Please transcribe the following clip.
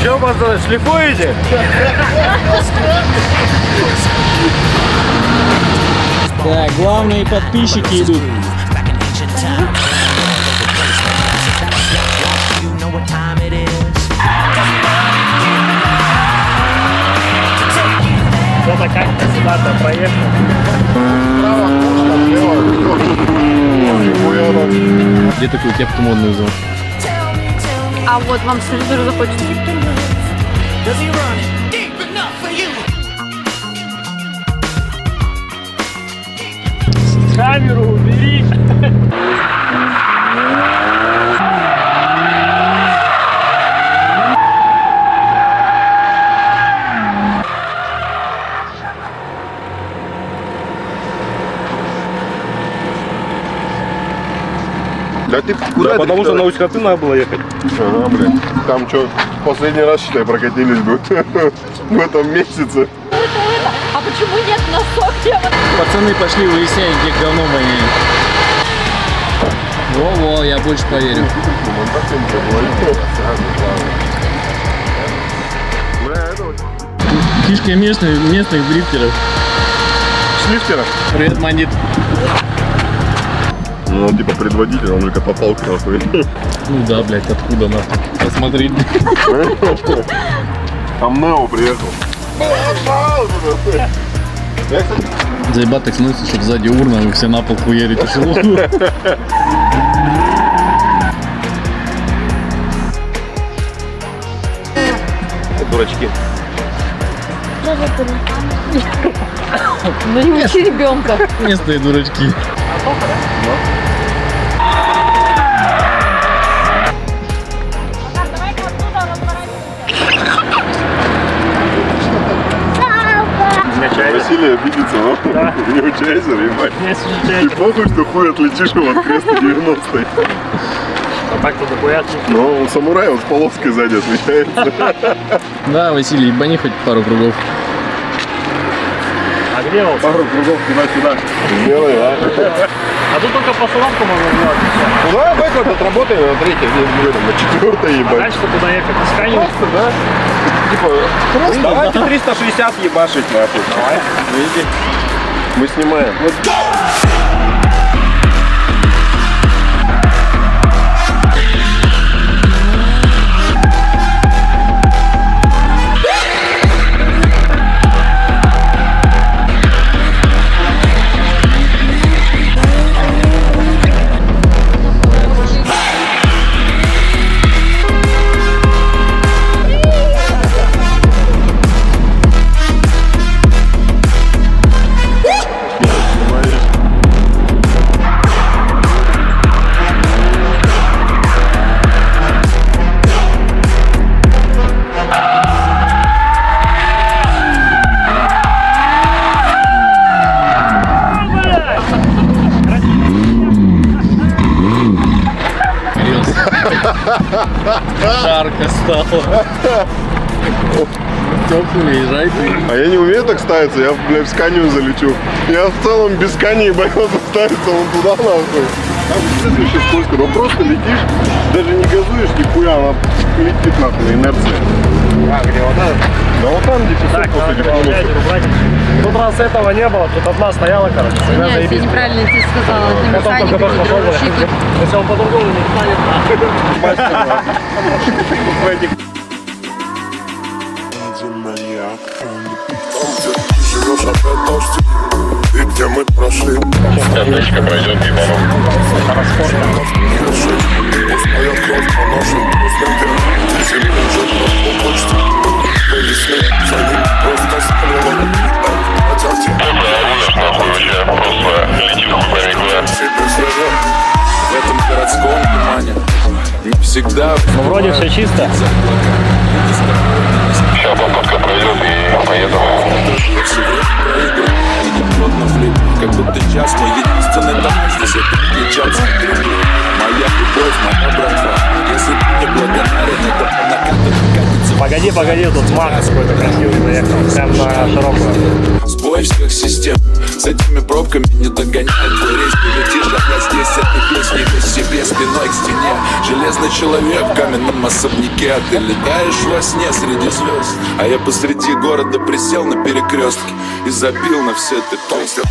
Что, пацаны, шлифуете? Так, главные подписчики идут. Кто-то как-то сюда-то проехал. Где такую кепку модную взял? А вот вам слезу захочется. Камеру убери! Да ты куда? Да, потому что на Усть-Каты надо было ехать. Ага, блядь. Там что, последний раз, считай, прокатились бы в этом месяце. А почему нет носок? Пацаны пошли выяснять, где говно воняет. Во-во, я больше поверю. Фишка местных дрифтеров. Шлифтера? Привет, Манит. Ну, он типа предводитель, он только попал к нахуй. Ну да, блядь, откуда нахуй? Посмотри. Там Нео приехал. Заебать так смысл, чтобы сзади урна, вы все на пол хуярите шелуху. Дурачки. Ну не учи ребенка. Местные дурачки. Василий обидится, но Да. у него чайзер, ебать. Есть И чайзер. похуй, что хуй отлетишь его от креста 90-й. А так-то дохуя. Но он самурай, он с полоской сзади отличается. Да, Василий, ебани хоть пару кругов. А где он? Пару кругов туда-сюда. Сделай, а? А тут только по суравку можно сделать. Ну давай бэк отработаем на третьей, на четвертой, А ебать. дальше куда ехать? Сканивать? Просто, да? Типа, давайте 360 ебашить, нахуй. Давай. Видите? Мы снимаем. Жарко стало. Теплый, езжай ты. А я не умею так ставиться, я, блядь, в сканию залечу. Я в целом без скании боялся ставиться вон туда, нахуй. Там пиздец вообще скользко, но просто летишь, даже не газуешь, нихуя, она летит, нахуй, на инерции. А, где вот это? Да вот там, где песок Так, после надо этих полосок. Тут раз этого не было, тут одна стояла, короче. Тогда Нет, я заебись. неправильно тебе сказала. Ты Потом механик, только тоже не попробовали. дровщик. Если он по-другому не станет, Живешь опять дождь, и где мы прошли. Сердечко пройдет, ебану. Пусть моя кровь по нашим узлам, где земля уже почти. До весны за ним просто склеила. В этом городском тумане не всегда. ну, вроде все чисто. Сейчас попытка пройдет и поеду. Плотно влип, как тут и час. Мой единственный домой здесь это отличаться от других. Моя любовь, моя братва. Если ты не благодарен, это по накатанной катится. Погоди, тут Макс какой-то красивый заехал. Прям на широкую. Сбой всех систем. С этими пробками не догоняет твой рейс. Ты летишь, а я здесь этой песней к себе, спиной к стене. Железный человек в каменном особняке. А ты летаешь во сне среди звезд. А я посреди города присел на перекрестке и забил на все ты толстые.